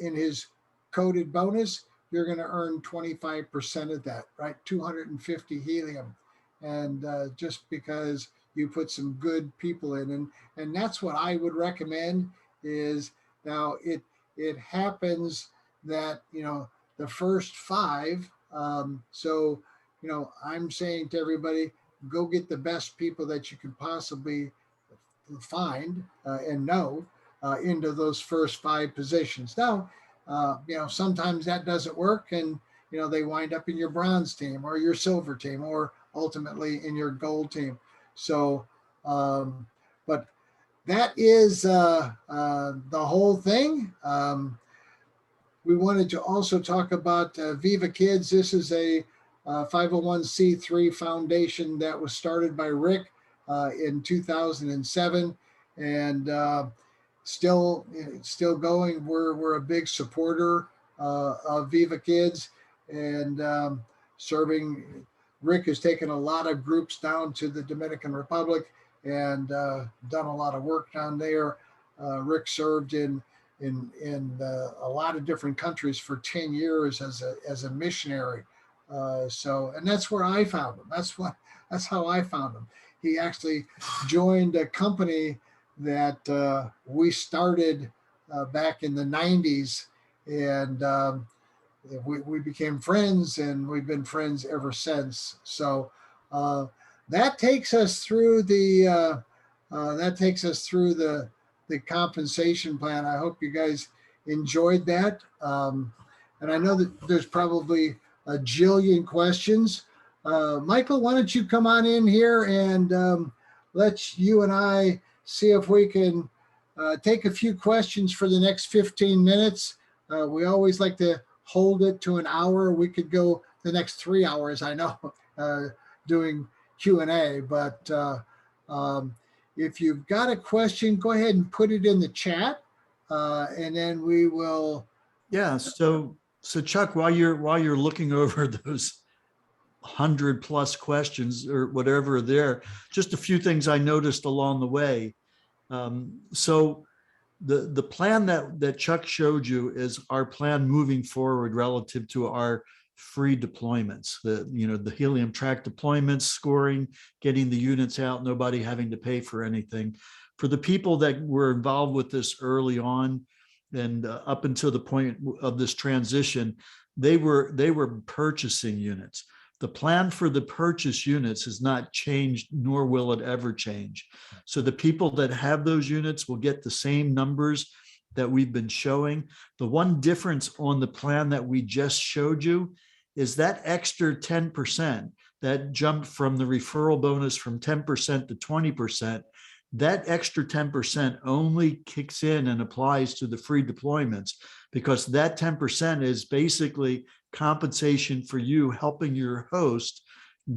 in his coded bonus, you're going to earn 25% of that, right? 250 helium. And just because you put some good people in, and that's what I would recommend. Is now it happens that the first 5. So I'm saying to everybody, go get the best people that you can possibly find and know into those first 5 positions. Now, sometimes that doesn't work, and they wind up in your bronze team or your silver team, or ultimately in your gold team. So, but that is the whole thing. We wanted to also talk about Viva Kids. This is a 501c3 foundation that was started by Rick in 2007, and still going. We're a big supporter of Viva Kids, and serving Rick has taken a lot of groups down to the Dominican Republic and done a lot of work down there. Rick served in a lot of different countries for 10 years as a missionary. And that's where I found him. That's how I found him. He actually joined a company that we started back in the 90s, and we became friends, and we've been friends ever since. So that takes us through the compensation plan. I hope you guys enjoyed that. And I know that there's probably a jillion questions. Michael, why don't you come on in here and let you and I see if we can take a few questions for the next 15 minutes. We always like to hold it to an hour. We could go the next 3 hours, I know, doing Q&A, but if you've got a question, go ahead and put it in the chat, and then we will. Yeah. So Chuck, while you're looking over those 100+ questions or whatever there, just a few things I noticed along the way. So the plan that Chuck showed you is our plan moving forward relative to our free deployments, the helium track deployments, scoring, getting the units out, nobody having to pay for anything. For the people that were involved with this early on and up until the point of this transition, they were purchasing units. The plan for the purchase units has not changed, nor will it ever change. So the people that have those units will get the same numbers that we've been showing. The one difference on the plan that we just showed you is that extra 10% that jumped from the referral bonus from 10% to 20%. That extra 10% only kicks in and applies to the free deployments, because that 10% is basically compensation for you helping your host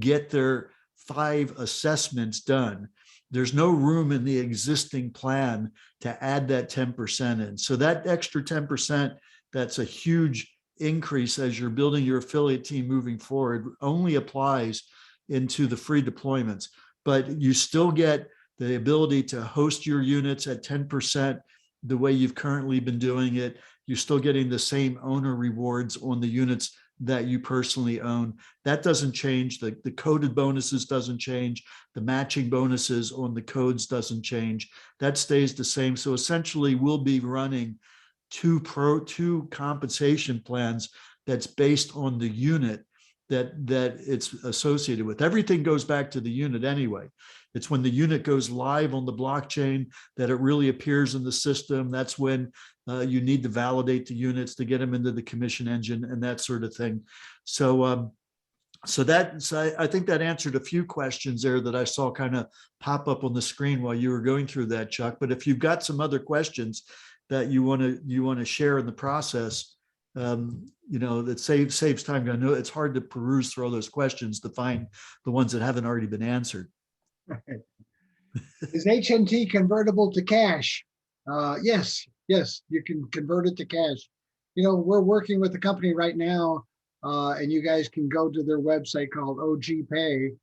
get their 5 assessments done. There's no room in the existing plan to add that 10% in. So that extra 10%, that's a huge increase as you're building your affiliate team moving forward, only applies into the free deployments. But you still get the ability to host your units at 10% the way you've currently been doing it. You're still getting the same owner rewards on the units that you personally own. That doesn't change. The coded bonuses doesn't change. The matching bonuses on the codes doesn't change. That stays the same. So essentially we'll be running two compensation plans that's based on the unit that it's associated with. Everything goes back to the unit anyway. It's when the unit goes live on the blockchain that it really appears in the system. That's when you need to validate the units to get them into the commission engine and that sort of thing. So I think that answered a few questions there that I saw kind of pop up on the screen while you were going through that, Chuck. But if you've got some other questions that you want to share in the process, that saves time. I know it's hard to peruse through all those questions to find the ones that haven't already been answered. Is HNT convertible to cash? Yes, you can convert it to cash. We're working with the company right now, and you guys can go to their website called OGPay.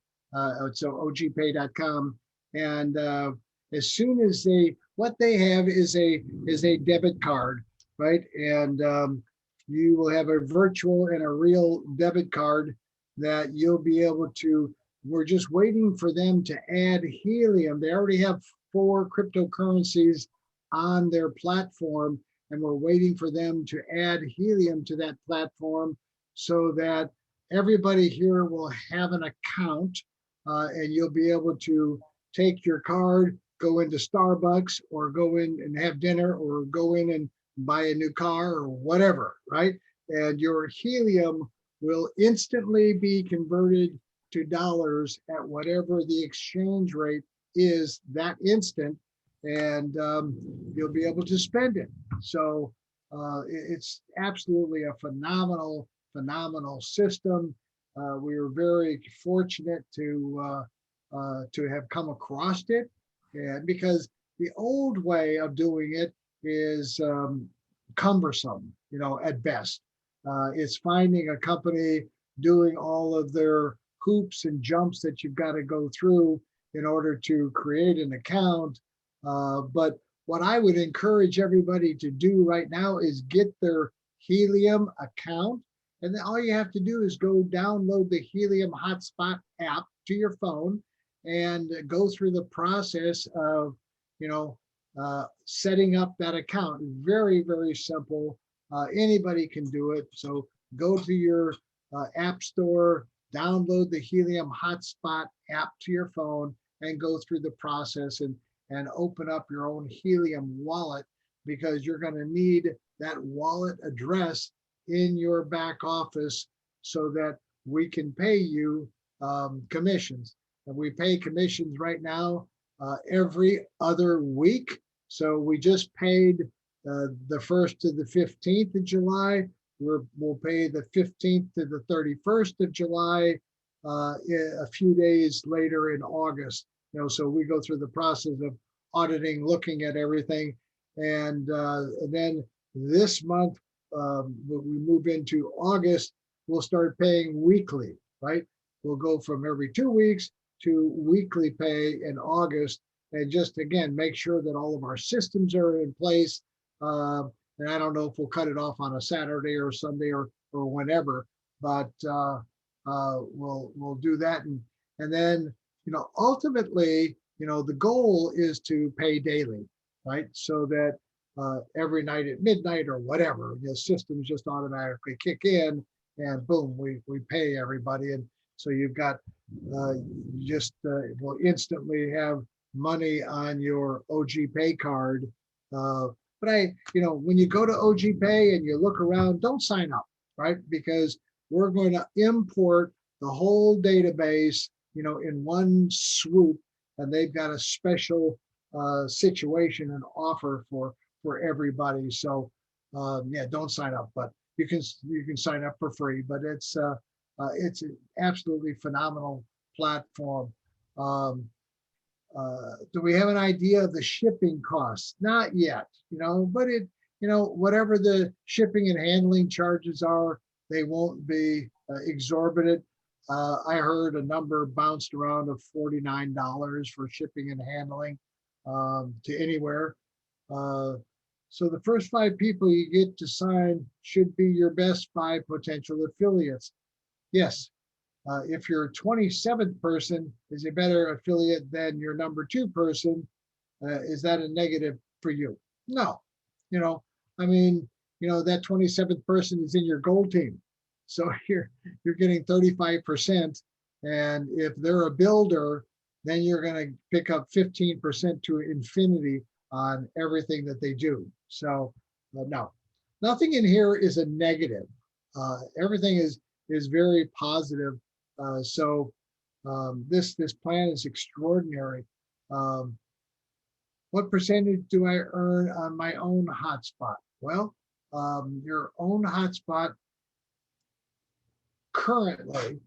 So ogpay.com. And as soon as what they have is a debit card, right? And you will have a virtual and a real debit card that you'll be able to. We're just waiting for them to add helium. They already have 4 cryptocurrencies on their platform, and we're waiting for them to add helium to that platform so that everybody here will have an account, and you'll be able to take your card, go into Starbucks, or go in and have dinner, or go in and buy a new car or whatever, right? And your helium will instantly be converted to dollars at whatever the exchange rate is that instant, and you'll be able to spend it. So it's absolutely a phenomenal system. We were very fortunate to have come across it, and because the old way of doing it is cumbersome, at best. It's finding a company doing all of their hoops and jumps that you've got to go through in order to create an account. But what I would encourage everybody to do right now is get their Helium account. And then all you have to do is go download the Helium Hotspot app to your phone and go through the process of, setting up that account. Very, very simple. Anybody can do it. So go to your app store, download the Helium Hotspot app to your phone, and go through the process and open up your own Helium wallet, because you're going to need that wallet address in your back office so that we can pay you commissions. And we pay commissions right now every other week. So we just paid the 1st to the 15th of July. We'll pay the 15th to the 31st of July a few days later in August. So we go through the process of auditing, looking at everything. And then this month, we move into August, we'll start paying weekly, right? We'll go from every 2 weeks to weekly pay in August. And just, again, make sure that all of our systems are in place. And I don't know if we'll cut it off on a Saturday or Sunday or whenever, but we'll do that. And then, ultimately, the goal is to pay daily, right? So that every night at midnight or whatever, the systems just automatically kick in and boom, we pay everybody. And so you've got will instantly have money on your OG Pay card. But when you go to OG Pay and you look around, don't sign up, right? Because we're going to import the whole database, in one swoop, and they've got a special situation and offer for everybody. So don't sign up, but you can sign up for free. But it's an absolutely phenomenal platform. Do we have an idea of the shipping costs? Not yet, but whatever the shipping and handling charges are, they won't be exorbitant. I heard a number bounced around of $49 for shipping and handling to anywhere. So the first 5 people you get to sign should be your best 5 potential affiliates. Yes. If your 27th person is a better affiliate than your number 2 person, is that a negative for you? No. That 27th person is in your gold team. So you're getting 35%. And if they're a builder, then you're going to pick up 15% to infinity on everything that they do. So no, nothing in here is a negative. Everything is very positive. So this plan is extraordinary. What percentage do I earn on my own hotspot? Well, your own hotspot currently,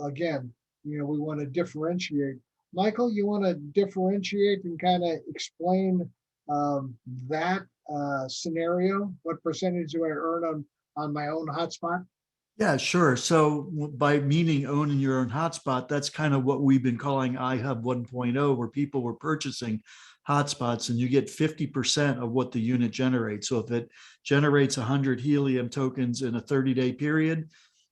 again, we want to differentiate. Michael, you want to differentiate and kind of explain that scenario? What percentage do I earn on my own hotspot? Yeah, sure. So by meaning owning your own hotspot, that's kind of what we've been calling ihub 1.0, where people were purchasing hotspots and you get 50% of what the unit generates. So if it generates 100 helium tokens in a 30-day period,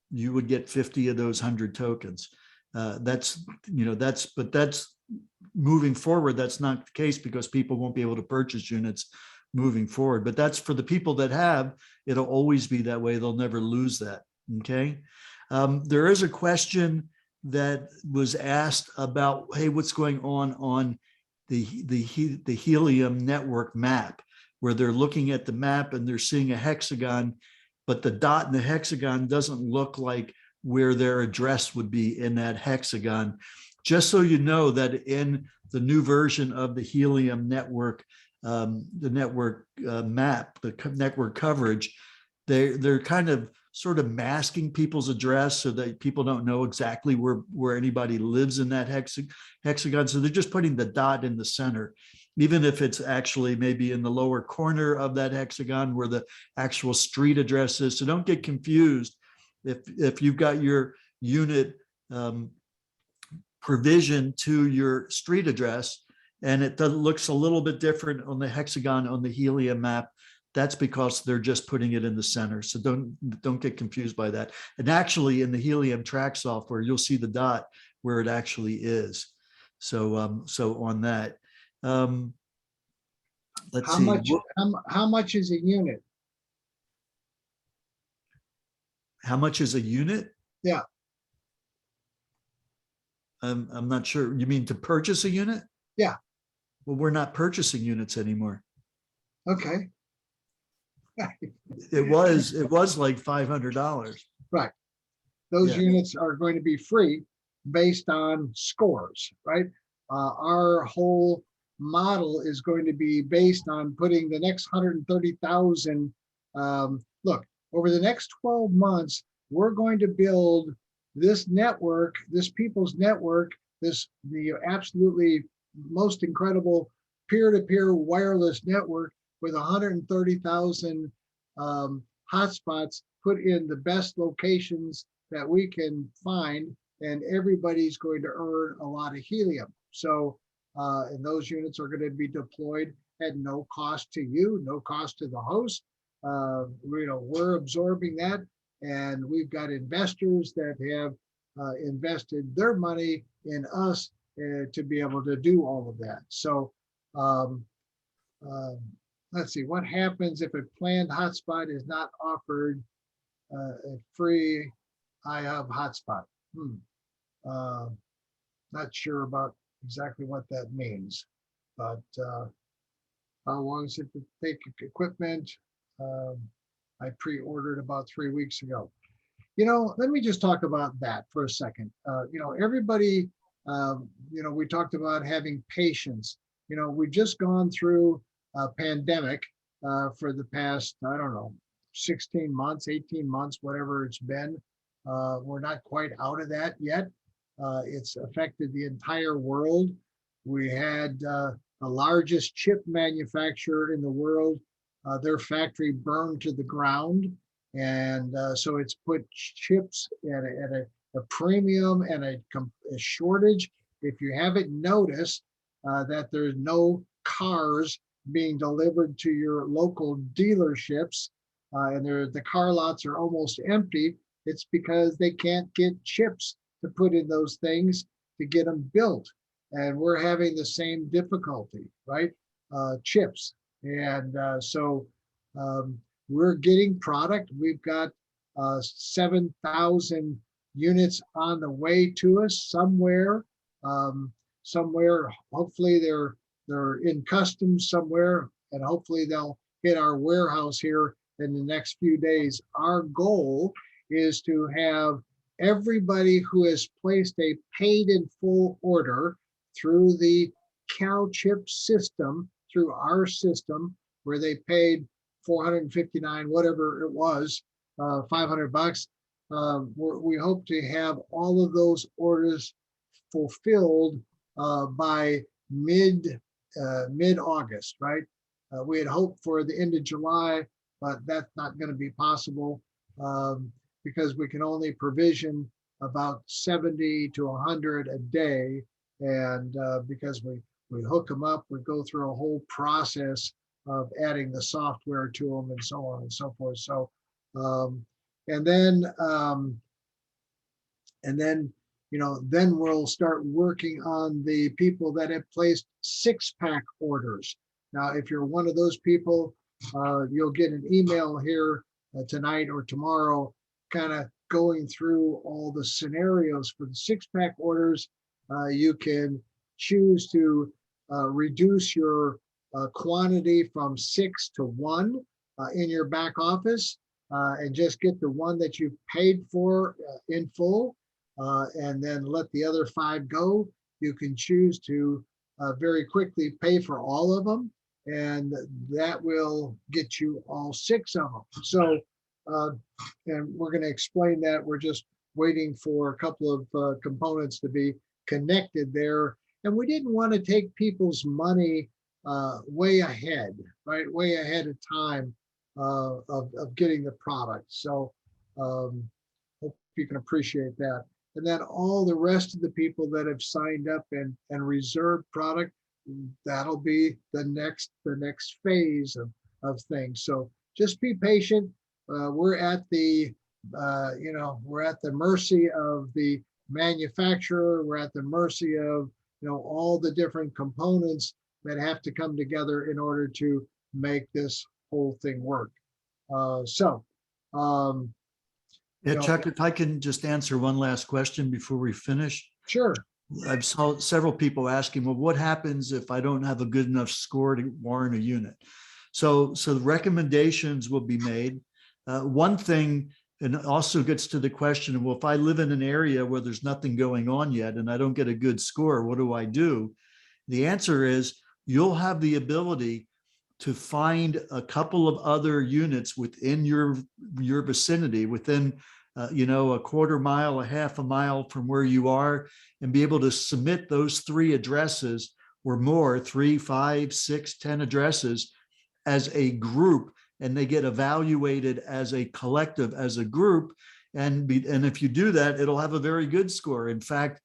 you would get 50 of those 100 tokens. That's moving forward. That's not the case because people won't be able to purchase units moving forward. But that's for the people that have, it'll always be that way. They'll never lose that. Okay. There is a question that was asked about, hey, what's going on the helium network map, where they're looking at the map and they're seeing a hexagon, but the dot in the hexagon doesn't look like where their address would be in that hexagon. Just so you know that in the new version of the helium network, the network map, the network coverage, they're kind of sort of masking people's address so that people don't know exactly where anybody lives in that hexagon. So they're just putting the dot in the center, even if it's actually maybe in the lower corner of that hexagon where the actual street address is. So don't get confused. If you've got your unit provision to your street address. And it looks a little bit different on the hexagon on the helium map. That's because they're just putting it in the center. So don't get confused by that. And actually in the helium track software, you'll see the dot where it actually is. So so on that. Let's How see. much, how much is a unit? How much is a unit? Yeah. I'm not sure. You mean to purchase a unit? Yeah. Well, we're not purchasing units anymore. Okay. It was like $500. Right. Those Yeah. units are going to be free based on scores, right? Our whole model is going to be based on putting the next 130,000. Look, over the next 12 months, we're going to build this network, this people's network, the absolutely most incredible peer-to-peer wireless network with 130,000 hotspots put in the best locations that we can find, and everybody's going to earn a lot of helium. So, and those units are going to be deployed at no cost to you, no cost to the host. We're absorbing that, and we've got investors that have invested their money in us to be able to do all of that. So, let's see, what happens if a planned hotspot is not offered a free ihub hotspot? Not sure about exactly what that means, but how long does it take equipment? I pre-ordered about 3 weeks ago. Let me just talk about that for a second. Everybody, we talked about having patience. We've just gone through a pandemic for the past, I don't know, 16 months, 18 months, whatever it's been. We're not quite out of that yet. It's affected the entire world. We had the largest chip manufacturer in the world, their factory burned to the ground. And so it's put chips at a premium and a shortage. If you haven't noticed that there's no cars being delivered to your local dealerships, and the car lots are almost empty, it's because they can't get chips to put in those things to get them built. And we're having the same difficulty, right? Chips. And so we're getting product. We've got 7,000 units on the way to us somewhere. Somewhere, hopefully they're in customs somewhere, and hopefully they'll hit our warehouse here in the next few days. Our goal is to have everybody who has placed a paid in full order through the CalChip system, through our system, where they paid $459, whatever it was, $500. We hope to have all of those orders fulfilled by mid-August, right? We had hoped for the end of July, but that's not going to be possible because we can only provision about 70 to 100 a day. And because we hook them up, we go through a whole process of adding the software to them and so on and so forth. So, and then then we'll start working on the people that have placed 6-pack orders. Now, if you're one of those people, you'll get an email here tonight or tomorrow, kind of going through all the scenarios for the 6-pack orders. You can choose to reduce your quantity from 6 to 1 in your back office and just get the one that you paid for in full and then let the other 5 go. You can choose to very quickly pay for all of them, and that will get you all 6 of them. So, and we're going to explain that. We're just waiting for a couple of components to be connected there. And we didn't want to take people's money way ahead, right? Way ahead of time of getting the product. So hope you can appreciate that. And then all the rest of the people that have signed up and reserved product, that'll be the next phase of things. So just be patient. We're at the we're at the mercy of the manufacturer. We're at the mercy of all the different components that have to come together in order to make this whole thing work. Yeah, Chuck, if I can just answer one last question before we finish. Sure. I've saw several people asking, well, what happens if I don't have a good enough score to warrant a unit? So the recommendations will be made. One thing, and also gets to the question of, well, if I live in an area where there's nothing going on yet and I don't get a good score, what do I do? The answer is you'll have the ability to find a couple of other units within your vicinity, within a quarter mile, a half a mile from where you are, and be able to submit those 3 addresses or more, 3, 5, 6, 10 addresses as a group, and they get evaluated as a collective, as a group. And if you do that, it'll have a very good score. In fact,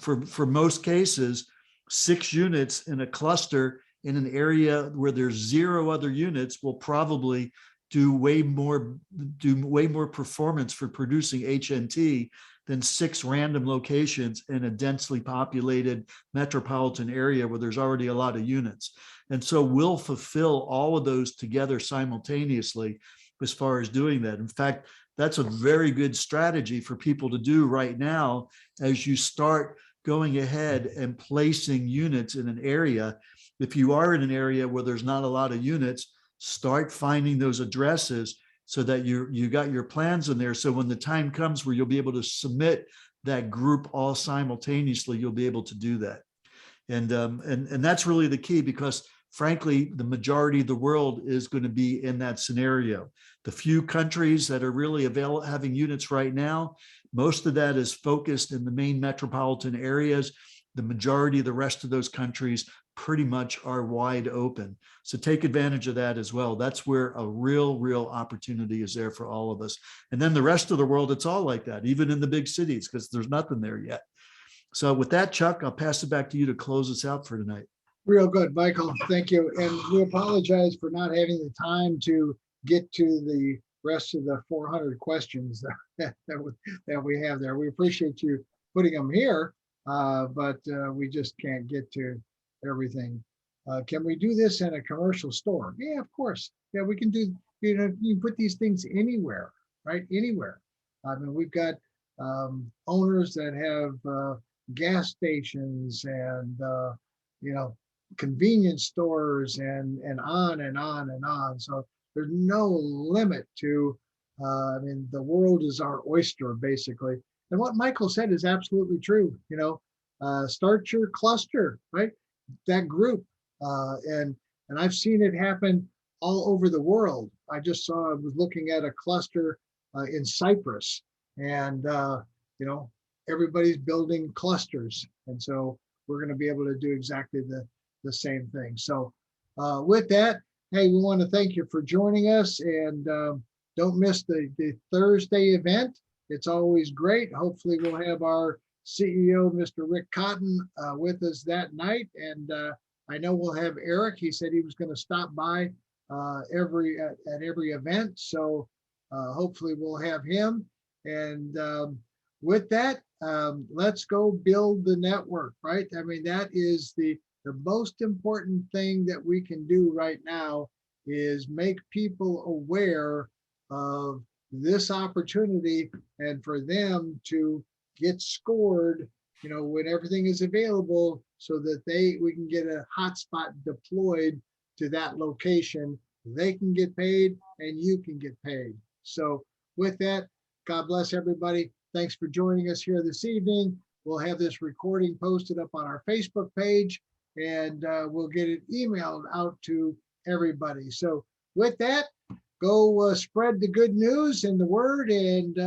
for most cases, 6 units in a cluster in an area where there's 0 other units will probably do way more performance for producing HNT than 6 random locations in a densely populated metropolitan area where there's already a lot of units. And so we'll fulfill all of those together simultaneously as far as doing that. In fact, that's a very good strategy for people to do right now as you start going ahead and placing units in an area. If you are in an area where there's not a lot of units, start finding those addresses so that you got your plans in there. So when the time comes where you'll be able to submit that group all simultaneously, you'll be able to do that. And that's really the key, because frankly, the majority of the world is going to be in that scenario. The few countries that are really having units right now, most of that is focused in the main metropolitan areas. The majority of the rest of those countries pretty much are wide open. So take advantage of that as well. That's where a real opportunity is there for all of us. And then the rest of the world, it's all like that, even in the big cities, because there's nothing there yet. So with that, Chuck, I'll pass it back to you to close us out for tonight. Real good, Michael. Thank you. And we apologize for not having the time to get to the rest of the 400 questions that we have there. We appreciate you putting them here, but we just can't get to everything. Can we do this in a commercial store? Yeah, of course. Yeah, we can do, you can put these things anywhere, right? Anywhere. I mean, we've got owners that have gas stations and, convenience stores and on and on and on. So there's no limit to, the world is our oyster, basically. And what Michael said is absolutely true. Start your cluster, right? That group. And I've seen it happen all over the world. I was looking at a cluster in Cyprus, and, everybody's building clusters. And so we're going to be able to do exactly the same thing. So with that, hey, we want to thank you for joining us, and don't miss the Thursday event. It's always great. Hopefully we'll have our CEO, Mr. Rick Cotton, with us that night. And I know we'll have Eric. He said he was going to stop by at every event. So hopefully we'll have him. And with that, let's go build the network, right? I mean, that is the most important thing that we can do right now, is make people aware of this opportunity, and for them to get scored, when everything is available, so that we can get a hotspot deployed to that location. They can get paid and you can get paid. So with that, God bless everybody. Thanks for joining us here this evening. We'll have this recording posted up on our Facebook page, and we'll get it emailed out to everybody. So with that, go spread the good news and the word. And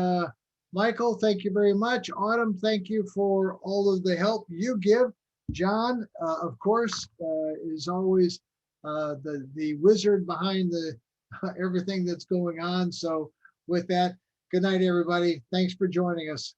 Michael, thank you very much. Autumn, thank you for all of the help you give. John, of course, is always the wizard behind everything that's going on. So with that, good night, everybody. Thanks for joining us.